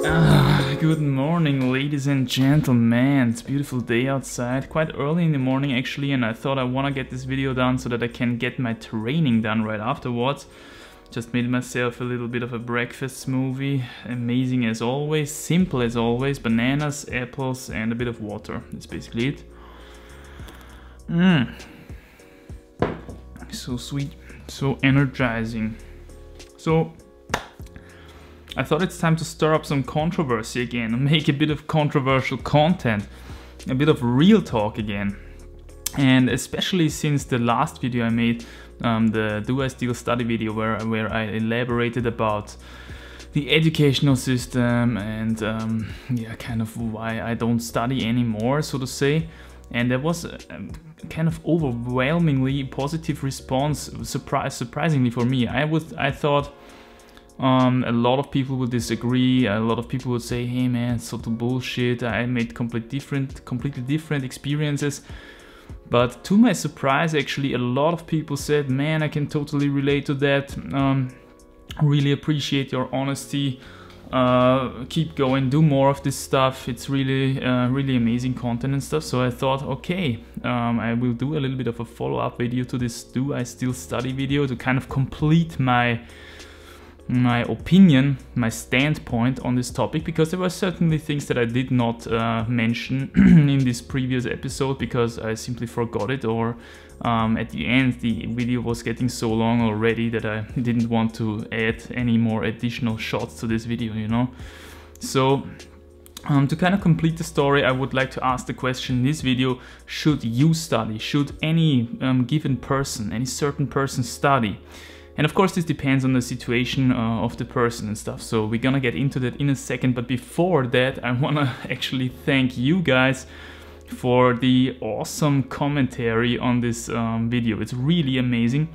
Good morning, ladies and gentlemen. It's a beautiful day outside, quite early in the morning actually, and I thought I want to get this video done so that I can get my training done right afterwards. Just made myself a little bit of a breakfast smoothie, amazing as always, simple as always, bananas, apples and a bit of water. That's basically it. So sweet, so energizing. So I thought it's time to stir up some controversy again and make a bit of controversial content, a bit of real talk again. And especially since the last video I made, the Do I Still Study video, where I elaborated about the educational system and yeah, kind of why I don't study anymore, so to say. And there was a kind of overwhelmingly positive response, surprisingly for me. I thought a lot of people would disagree. A lot of people would say, "Hey man, it's total bullshit. I made completely different experiences." But to my surprise, actually, a lot of people said, "Man, I can totally relate to that. Really appreciate your honesty. Keep going, do more of this stuff. It's really amazing content and stuff." So I thought, okay, I will do a little bit of a follow-up video to this Do I Still Study video to kind of complete my opinion, my standpoint on this topic, because there were certainly things that I did not mention in this previous episode because I simply forgot it, or at the end the video was getting so long already that I didn't want to add any more additional shots to this video, you know. So to kind of complete the story, I would like to ask the question in this video: should you study? Should any given person, any certain person study? And of course this depends on the situation of the person and stuff, so we're gonna get into that in a second. But before that, I wanna actually thank you guys for the awesome commentary on this video. It's really amazing.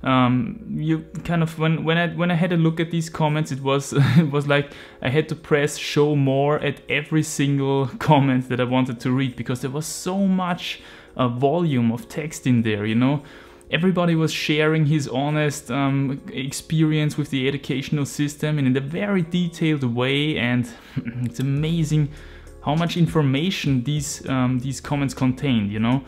You kind of, when I had a look at these comments, it was it was like I had to press show more at every single comment that I wanted to read, because there was so much volume of text in there, you know. Everybody was sharing his honest experience with the educational system and in a very detailed way, and it's amazing how much information these comments contained, you know.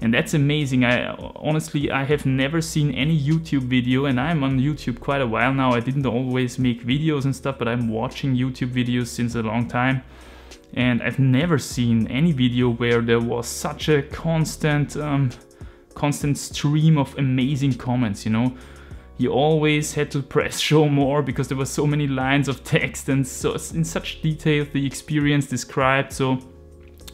And that's amazing. Honestly, I have never seen any YouTube video, and I'm on YouTube quite a while now. I didn't always make videos and stuff, but I'm watching YouTube videos since a long time. And I've never seen any video where there was such a constant stream of amazing comments, you know. You always had to press show more because there were so many lines of text and so in such detail the experience described. So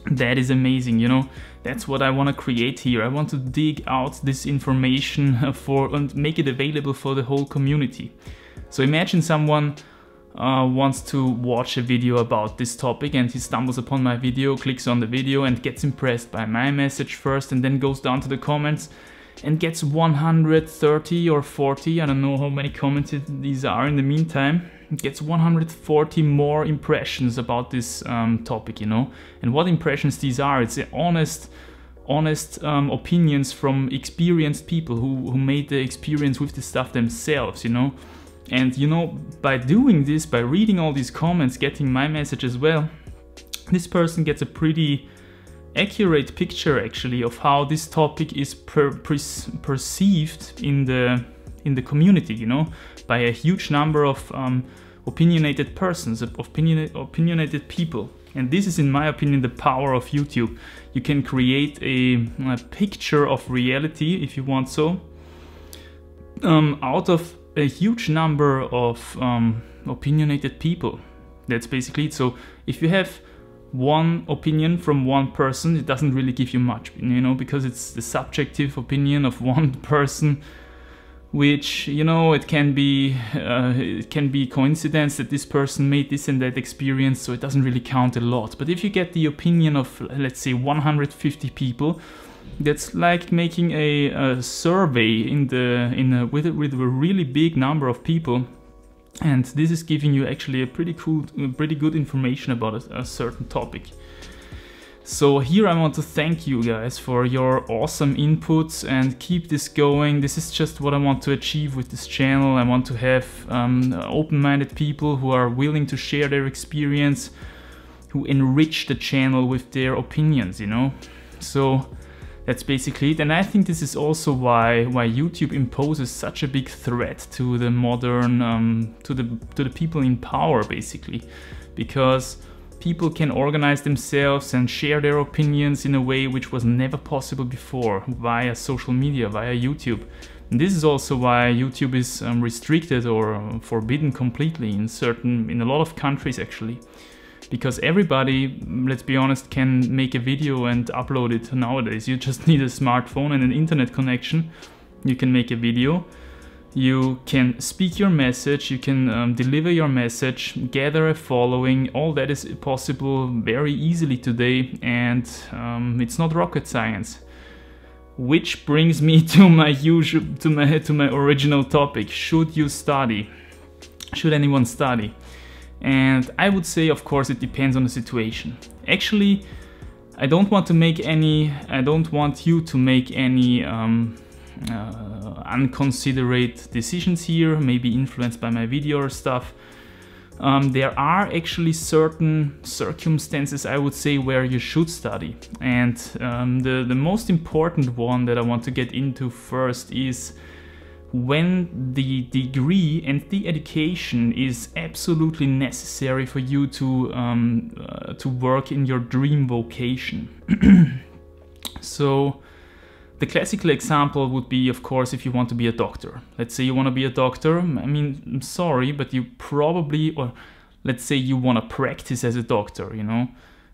that is amazing, you know. That's what I want to create here. I want to dig out this information and make it available for the whole community. So imagine someone wants to watch a video about this topic, and he stumbles upon my video, clicks on the video and gets impressed by my message first, and then goes down to the comments and gets 130 or 40, I don't know how many comments these are in the meantime, gets 140 more impressions about this topic, you know. And what impressions these are? It's honest opinions from experienced people who made the experience with the stuff themselves, you know. And you know, by doing this, by reading all these comments, getting my message as well, this person gets a pretty accurate picture actually of how this topic is perceived in the community, you know, by a huge number of opinionated persons, opinionated people. And this is, in my opinion, the power of YouTube. You can create a picture of reality, if you want so, out of a huge number of opinionated people. That's basically it. So if you have one opinion from one person, it doesn't really give you much, you know, because it's the subjective opinion of one person, which, you know, it can be coincidence that this person made this and that experience, so it doesn't really count a lot. But if you get the opinion of, let's say, 150 people, that's like making a survey with a really big number of people, and this is giving you actually a pretty good information about a certain topic. So here I want to thank you guys for your awesome inputs and keep this going. This is just what I want to achieve with this channel. I want to have open-minded people who are willing to share their experience, who enrich the channel with their opinions, you know. So that's basically it. And I think this is also why YouTube imposes such a big threat to the modern, to the people in power, basically, because people can organize themselves and share their opinions in a way which was never possible before via social media, via YouTube. And this is also why YouTube is restricted or forbidden completely in a lot of countries actually. Because everybody, let's be honest, can make a video and upload it nowadays. You just need a smartphone and an internet connection. You can make a video. You can speak your message, you can deliver your message, gather a following. All that is possible very easily today, and it's not rocket science. Which brings me to my original topic. Should you study? Should anyone study? And I would say, of course, it depends on the situation. Actually, I don't want you to make any unconsiderate decisions here, maybe influenced by my video or stuff. There are actually certain circumstances, I would say, where you should study. And the most important one that I want to get into first is when the degree and the education is absolutely necessary for you to work in your dream vocation. So the classical example would be, of course, if you want to be a doctor. Let's say you want to be a doctor. I mean, I'm sorry, but you probably, or let's say you want to practice as a doctor, you know.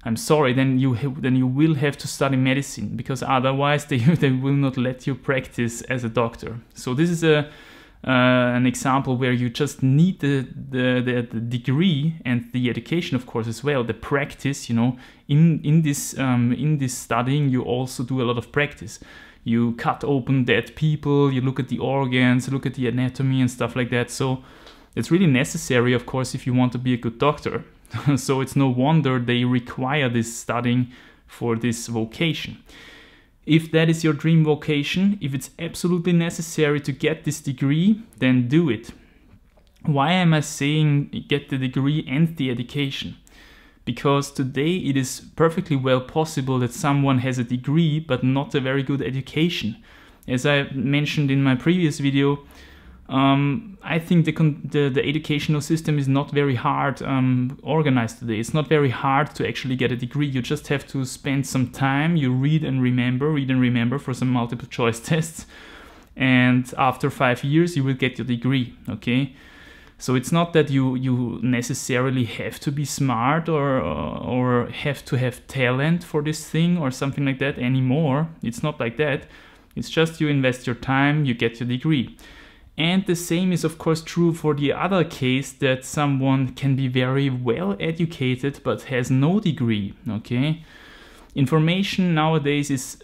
I'm sorry, then you will have to study medicine, because otherwise they will not let you practice as a doctor. So this is an example where you just need the degree and the education, of course, as well. The practice, you know, in this studying, you also do a lot of practice. You cut open dead people, you look at the organs, look at the anatomy and stuff like that. So it's really necessary, of course, if you want to be a good doctor. So it's no wonder they require this studying for this vocation. If that is your dream vocation, if it's absolutely necessary to get this degree, then do it. Why am I saying get the degree and the education? Because today it is perfectly well possible that someone has a degree but not a very good education. As I mentioned in my previous video, I think the educational system is not very hard organized today. It's not very hard to actually get a degree. You just have to spend some time, you read and remember for some multiple choice tests, and after 5 years you will get your degree, okay? So it's not that you necessarily have to be smart or have to have talent for this thing or something like that anymore. It's not like that. It's just you invest your time, you get your degree. And the same is of course true for the other case, that someone can be very well educated but has no degree, okay? Information nowadays is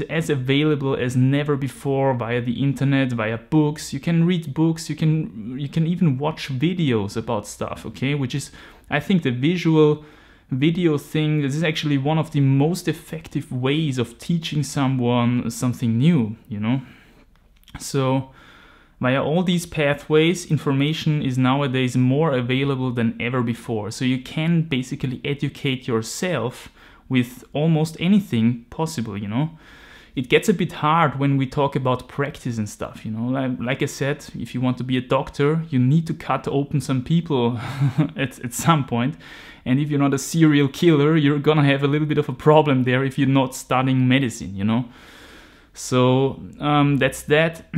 as available as never before via the internet, via books. You can read books, you can even watch videos about stuff, okay? Which is, I think, the visual video thing. This is actually one of the most effective ways of teaching someone something new, you know? So via all these pathways, information is nowadays more available than ever before. So you can basically educate yourself with almost anything possible, you know. It gets a bit hard when we talk about practice and stuff, you know. Like I said, if you want to be a doctor, you need to cut open some people at some point. And if you're not a serial killer, you're gonna have a little bit of a problem there if you're not studying medicine, you know. So that's that.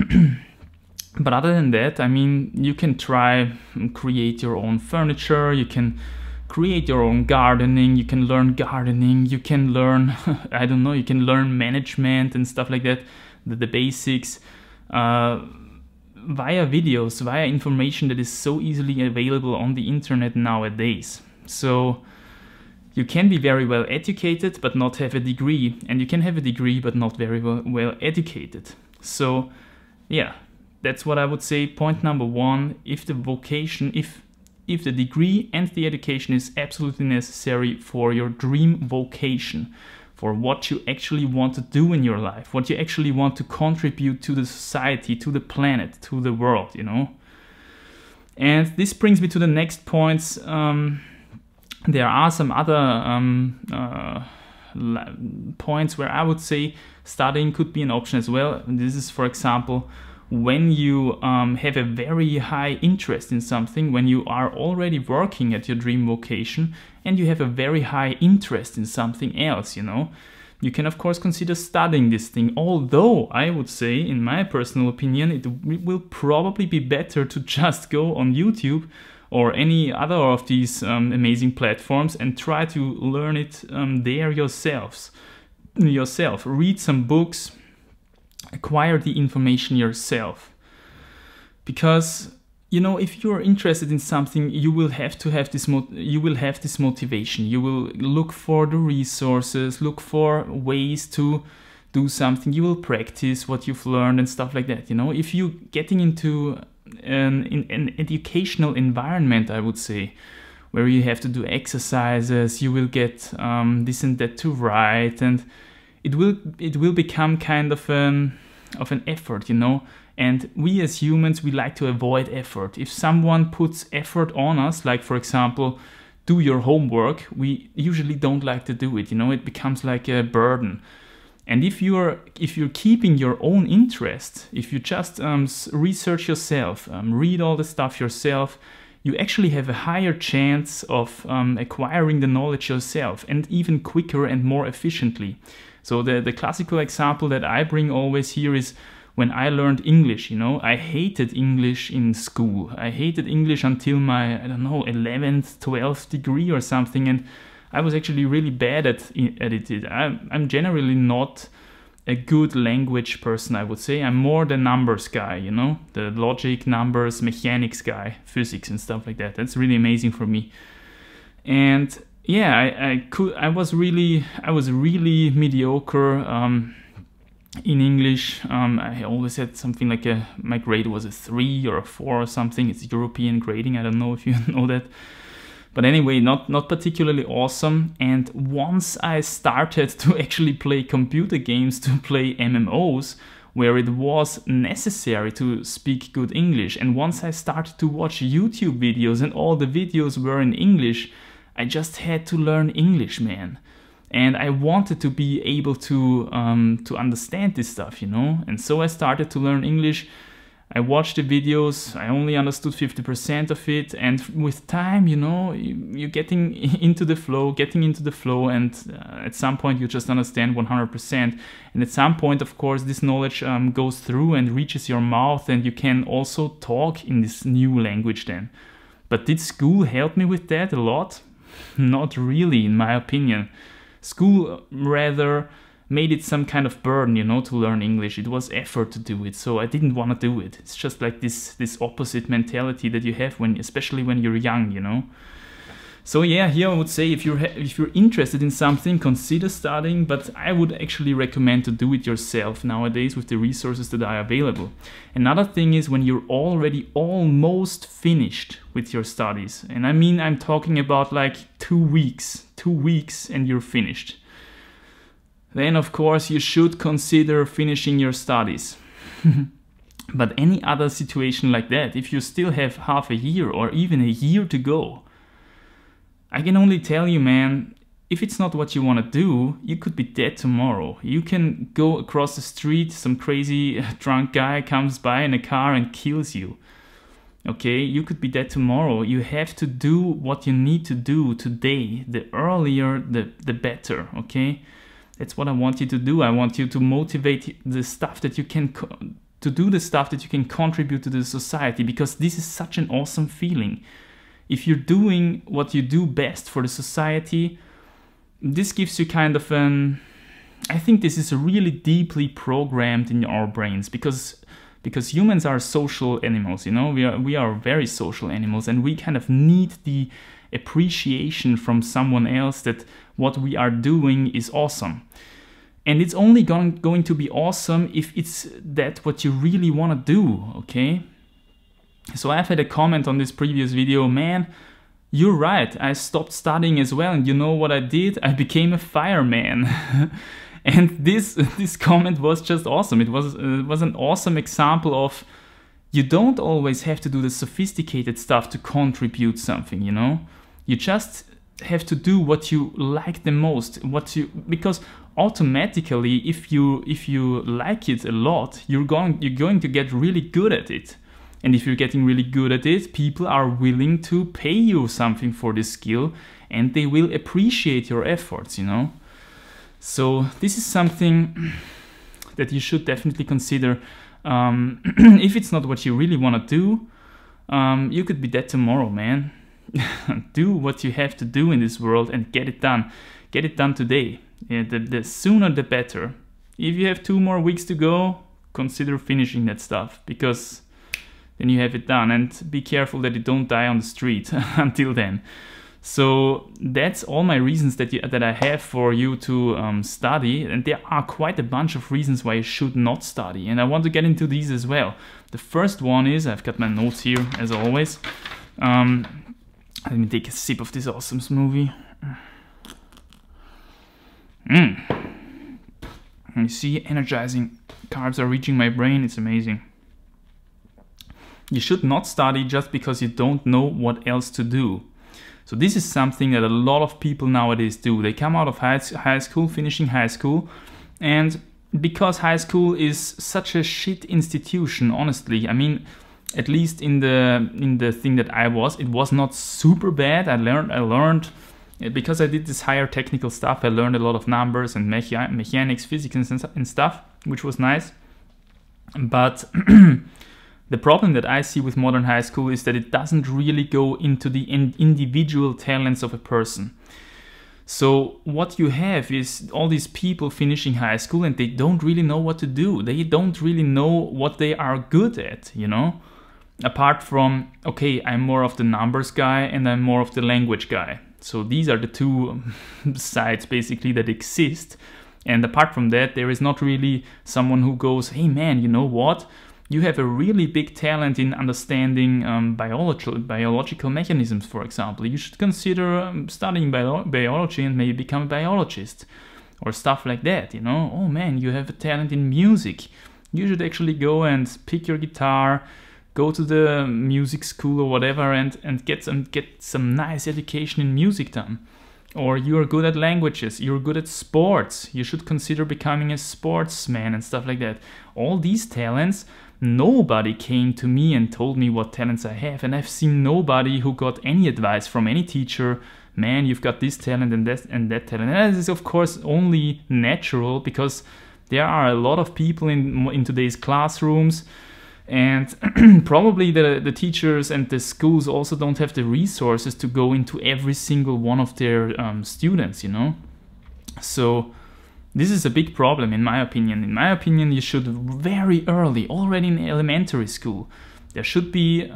But other than that, I mean, you can try and create your own furniture, you can create your own gardening, you can learn gardening, you can learn, I don't know, you can learn management and stuff like that, the basics, via videos, via information that is so easily available on the internet nowadays. So you can be very well educated but not have a degree, and you can have a degree but not very well educated. So yeah, that's what I would say. Point number one, if the vocation, if if the degree and the education is absolutely necessary for your dream vocation, for what you actually want to do in your life, what you actually want to contribute to the society, to the planet, to the world, you know. And this brings me to the next points. There are some other points where I would say studying could be an option as well. This is, for example, when you have a very high interest in something, when you are already working at your dream vocation and you have a very high interest in something else, you know, you can of course consider studying this thing. Although I would say, in my personal opinion, it will probably be better to just go on YouTube or any other of these amazing platforms and try to learn it there yourself. Read some books, acquire the information yourself. Because, you know, if you're interested in something, you will have to have this motivation. You will look for the resources, look for ways to do something. You will practice what you've learned and stuff like that. You know, if you're getting into an educational environment, I would say, where you have to do exercises, you will get this and that to write, and it will become kind of an effort, you know. And we as humans, we like to avoid effort. If someone puts effort on us, like for example, do your homework, we usually don't like to do it, you know. It becomes like a burden. And if you're keeping your own interest, if you just research yourself, read all the stuff yourself, you actually have a higher chance of acquiring the knowledge yourself, and even quicker and more efficiently. So the classical example that I bring always here is when I learned English, you know. I hated English in school. I hated English until my, I don't know, 11th, 12th degree or something, and I was actually really bad at it. I'm generally not a good language person, I would say. I'm more the numbers guy, you know, the logic, numbers, mechanics guy, physics and stuff like that. That's really amazing for me. And yeah, I was really mediocre in English. I always had something like my grade was a 3 or a 4 or something. It's European grading. I don't know if you know that. But anyway, not particularly awesome. And once I started to actually play computer games, to play MMOs, where it was necessary to speak good English, and once I started to watch YouTube videos and all the videos were in English, I just had to learn English, man. And I wanted to be able to understand this stuff, you know. And so I started to learn English. I watched the videos, I only understood 50% of it, and with time, you know, you're getting into the flow, and at some point you just understand 100%. And at some point, of course, this knowledge goes through and reaches your mouth, and you can also talk in this new language then. But did school help me with that a lot? Not really, in my opinion. School rather made it some kind of burden, you know, to learn English. It was effort to do it, so I didn't want to do it. It's just like this opposite mentality that you have especially when you're young, you know. So yeah, here I would say if you're interested in something, consider studying, but I would actually recommend to do it yourself nowadays with the resources that are available. Another thing is when you're already almost finished with your studies, and I mean I'm talking about like 2 weeks and you're finished. Then of course you should consider finishing your studies. But any other situation like that, if you still have half a year or even a year to go, I can only tell you, man, if it's not what you want to do, you could be dead tomorrow. You can go across the street, some crazy drunk guy comes by in a car and kills you. Okay, you could be dead tomorrow. You have to do what you need to do today. The earlier, the better, okay? That's what I want you to do. I want you to motivate the stuff that you can, to do the stuff that you can contribute to the society, because this is such an awesome feeling. If you're doing what you do best for the society, this gives you kind of an, I think this is really deeply programmed in our brains, because humans are social animals, you know, we are very social animals, and we kind of need the appreciation from someone else that what we are doing is awesome. And it's only going to be awesome if it's that what you really want to do, okay? So I've had a comment on this previous video, man, you're right, I stopped studying as well, and you know what I did? I became a fireman. And this comment was just awesome. It was an awesome example of, you don't always have to do the sophisticated stuff to contribute something, you know? You just have to do what you like the most, because automatically if you like it a lot, you're going to get really good at it. And if you're getting really good at it, people are willing to pay you something for this skill, and they will appreciate your efforts, you know? So this is something that you should definitely consider. If it's not what you really want to do, you could be dead tomorrow, man. Do what you have to do in this world and get it done. Get it done today. Yeah, the sooner the better. If you have 2 more weeks to go, consider finishing that stuff, because then you have it done, and be careful that you don't die on the street until then. So that's all my reasons that I have for you to study, and there are quite a bunch of reasons why you should not study, and I want to get into these as well. The first one is, I've got my notes here as always. Let me take a sip of this awesome smoothie. You see, energizing carbs are reaching my brain, it's amazing. You should not study just because you don't know what else to do. So this is something that a lot of people nowadays do. They come out of high school, finishing high school, and because high school is such a shit institution, honestly, I mean, at least in the thing that it was not super bad. I learned because I did this higher technical stuff. I learned a lot of numbers and mechanics, physics and stuff, which was nice. But the problem that I see with modern high school is that it doesn't really go into the individual talents of a person. So what you have is all these people finishing high school and they don't really know what to do. They don't really know what they are good at, you know? Apart from, okay, I'm more of the numbers guy and I'm more of the language guy. So these are the two sides basically that exist. And apart from that, there is not really someone who goes, hey man, you know what? You have a really big talent in understanding biological mechanisms, for example. You should consider studying biology and maybe become a biologist or stuff like that, you know? Oh man, you have a talent in music. You should actually go and pick your guitar, go to the music school or whatever and get some nice education in music done. Or you're good at languages, you're good at sports. You should consider becoming a sportsman and stuff like that. All these talents, nobody came to me and told me what talents I have, and I've seen nobody who got any advice from any teacher, man, you've got this talent and that talent. And that is of course only natural because there are a lot of people in today's classrooms, and probably the teachers and the schools also don't have the resources to go into every single one of their students, you know. So this is a big problem in my opinion. In my opinion, you should very early, already in elementary school, there should be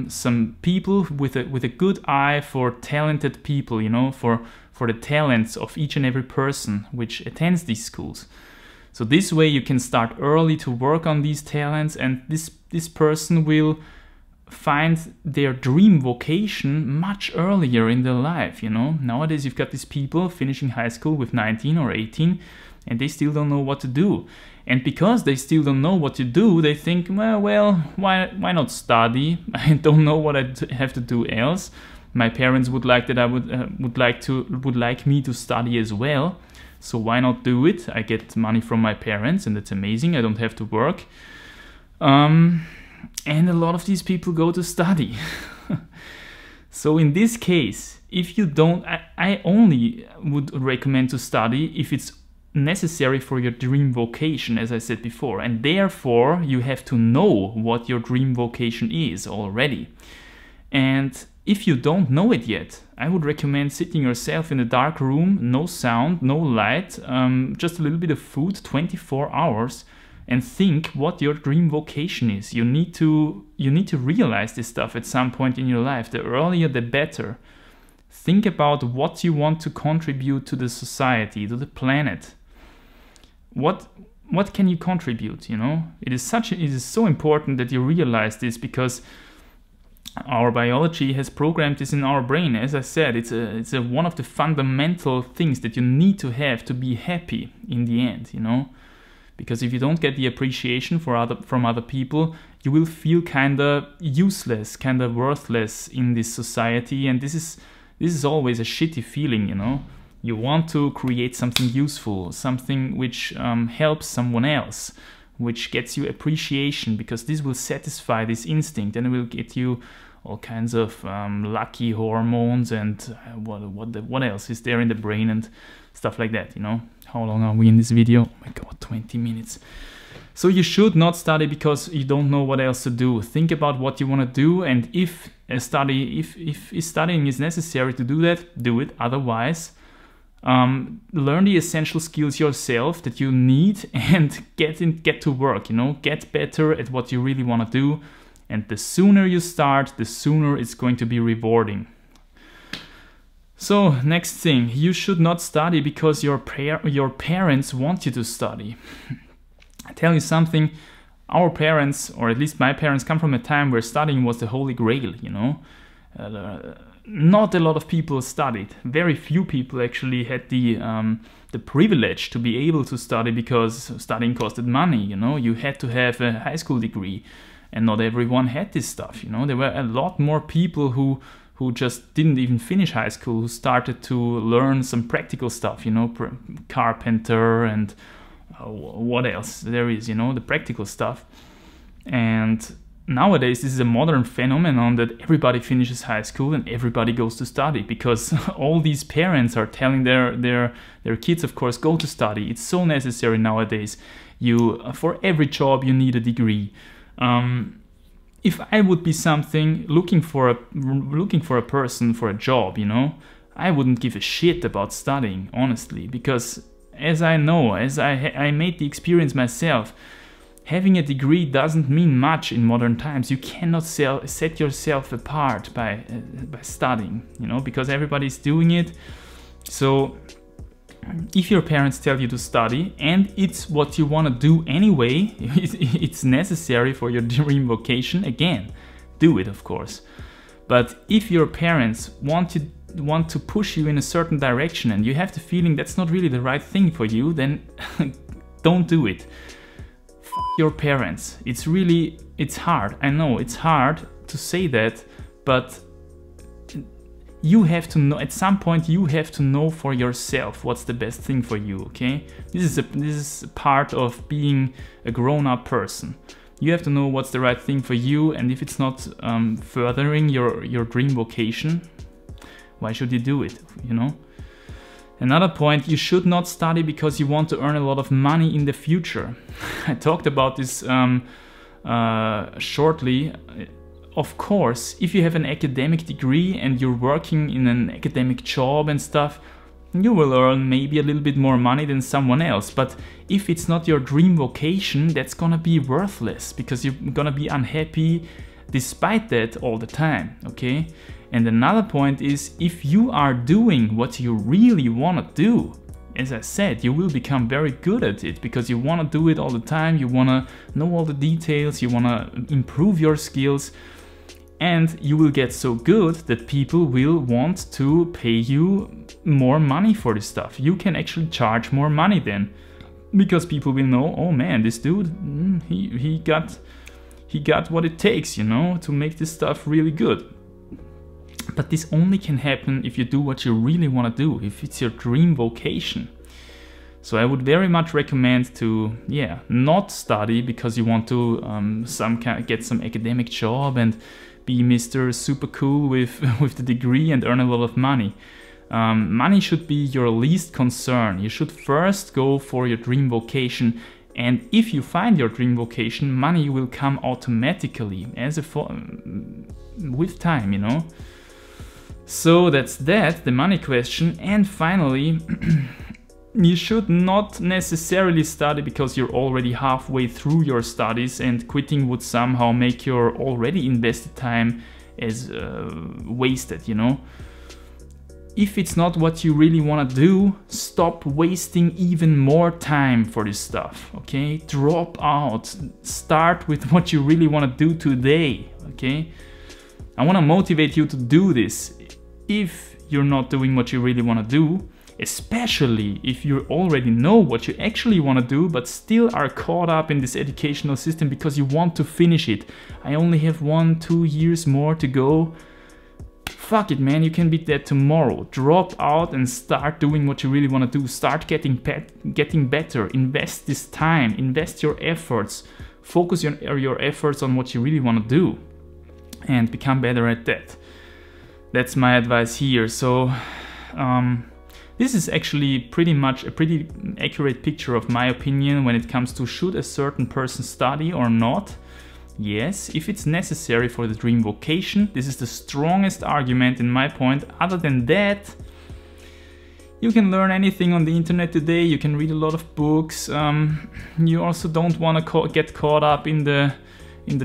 some people with a good eye for talented people, you know, for the talents of each and every person which attends these schools. So this way you can start early to work on these talents, and this person will find their dream vocation much earlier in their life, you know. Nowadays you've got these people finishing high school with 19 or 18 and they still don't know what to do. And because they still don't know what to do, they think, well, why not study? I don't know what I have to do else. My parents would like that I would like me to study as well. So why not do it? I get money from my parents and that's amazing. I don't have to work. And a lot of these people go to study. So in this case, if you don't, I only would recommend to study if it's necessary for your dream vocation, as I said before. And therefore, you have to know what your dream vocation is already. And if you don't know it yet, I would recommend sitting yourself in a dark room, no sound, no light, just a little bit of food, 24 hours, and think what your dream vocation is. You need to realize this stuff at some point in your life. The earlier, the better. Think about what you want to contribute to the society, to the planet. What can you contribute, you know? It is so important that you realize this, because Our biology has programmed this in our brain. As I said, it's one of the fundamental things that you need to have to be happy in the end, you know? Because if you don't get the appreciation from other people, you will feel kinda useless, kinda worthless in this society, and this is always a shitty feeling, you know? You want to create something useful, something which helps someone else, which gets you appreciation, because this will satisfy this instinct, and it will get you all kinds of lucky hormones and what else is there in the brain and stuff like that, you know. How long are we in this video? Oh my god, 20 minutes. So you should not study because you don't know what else to do. Think about what you want to do, and if studying is necessary to do that, do it. Otherwise, learn the essential skills yourself that you need and get to work, you know, get better at what you really want to do, and the sooner you start, the sooner it's going to be rewarding. So next thing, you should not study because your parents want you to study. I tell you something, our parents, or at least my parents, come from a time where studying was the holy grail, you know. Not a lot of people studied. Very few people actually had the privilege to be able to study, because studying costed money, you know. You had to have a high school degree, and not everyone had this stuff, you know. There were a lot more people who just didn't even finish high school, who started to learn some practical stuff, you know, carpenter and what else there is, you know, the practical stuff. And nowadays this is a modern phenomenon that everybody finishes high school and everybody goes to study, because all these parents are telling their kids, of course, go to study. It's so necessary nowadays. For every job you need a degree. If I would be something looking for a person for a job, you know, I wouldn't give a shit about studying, honestly, because as I know, as I made the experience myself, having a degree doesn't mean much in modern times. You cannot set yourself apart by studying, you know, because everybody's doing it. So if your parents tell you to study and it's what you want to do anyway, it's necessary for your dream vocation, again, do it, of course. But if your parents want to push you in a certain direction and you have the feeling that's not really the right thing for you, then don't do it. Your parents. It's hard. I know it's hard to say that, but you have to know, at some point you have to know for yourself what's the best thing for you, okay? This is a part of being a grown-up person. You have to know what's the right thing for you, and if it's not furthering your dream vocation, why should you do it, you know? Another point, you should not study because you want to earn a lot of money in the future. I talked about this shortly. Of course, if you have an academic degree and you're working in an academic job and stuff, you will earn maybe a little bit more money than someone else. But if it's not your dream vocation, that's gonna be worthless, because you're gonna be unhappy despite that all the time, okay? And another point is, if you are doing what you really want to do, as I said, you will become very good at it, because you want to do it all the time, you want to know all the details, you want to improve your skills, and you will get so good that people will want to pay you more money for this stuff. You can actually charge more money then, because people will know, oh man, this dude, he got what it takes, you know, to make this stuff really good. But this only can happen if you do what you really want to do, if it's your dream vocation. So I would very much recommend to, not study because you want to get some academic job and be Mr. Super Cool with the degree and earn a lot of money. Money should be your least concern. You should first go for your dream vocation, and if you find your dream vocation, money will come automatically with time, you know. So that's the money question. And finally, you should not necessarily study because you're already halfway through your studies, and quitting would somehow make your already invested time as wasted, you know. If it's not what you really want to do, stop wasting even more time for this stuff, okay? Drop out. Start with what you really want to do today, okay? I want to motivate you to do this if you're not doing what you really want to do, especially if you already know what you actually want to do but still are caught up in this educational system because you want to finish it. I only have 1-2 years more to go. Fuck it, man, you can be there tomorrow. Drop out and start doing what you really want to do. Start getting better. Invest this time. Invest your efforts. Focus your efforts on what you really want to do and become better at that. That's my advice here. So this is actually pretty much a pretty accurate picture of my opinion when it comes to should a certain person study or not. Yes, if it's necessary for the dream vocation. This is the strongest argument in my point. Other than that, you can learn anything on the internet today. You can read a lot of books. You also don't want to get caught up in the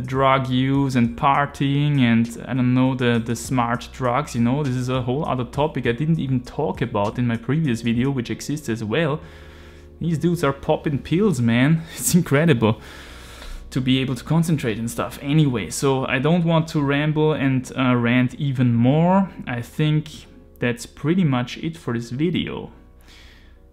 drug use and partying and I don't know, the smart drugs, you know. This is a whole other topic I didn't even talk about in my previous video, which exists as well. These dudes are popping pills, man. It's incredible to be able to concentrate and stuff. Anyway, so I don't want to ramble and rant even more. I think that's pretty much it for this video.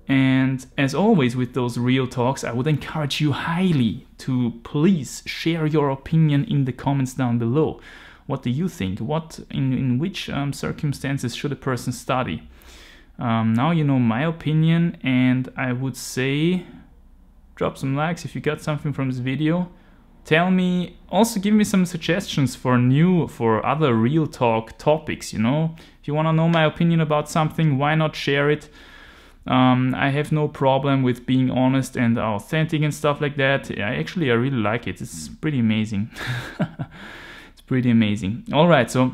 And as always with those real talks, I would encourage you highly to please share your opinion in the comments down below. What do you think? In which circumstances should a person study? Now you know my opinion, and I would say drop some likes if you got something from this video. Tell me, also give me some suggestions for other real talk topics, you know. If you want to know my opinion about something, why not share it? I have no problem with being honest and authentic and stuff like that. I really like it. It's pretty amazing. It's pretty amazing. Alright, so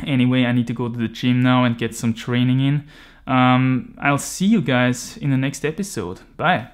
anyway, I need to go to the gym now and get some training in. I'll see you guys in the next episode. Bye.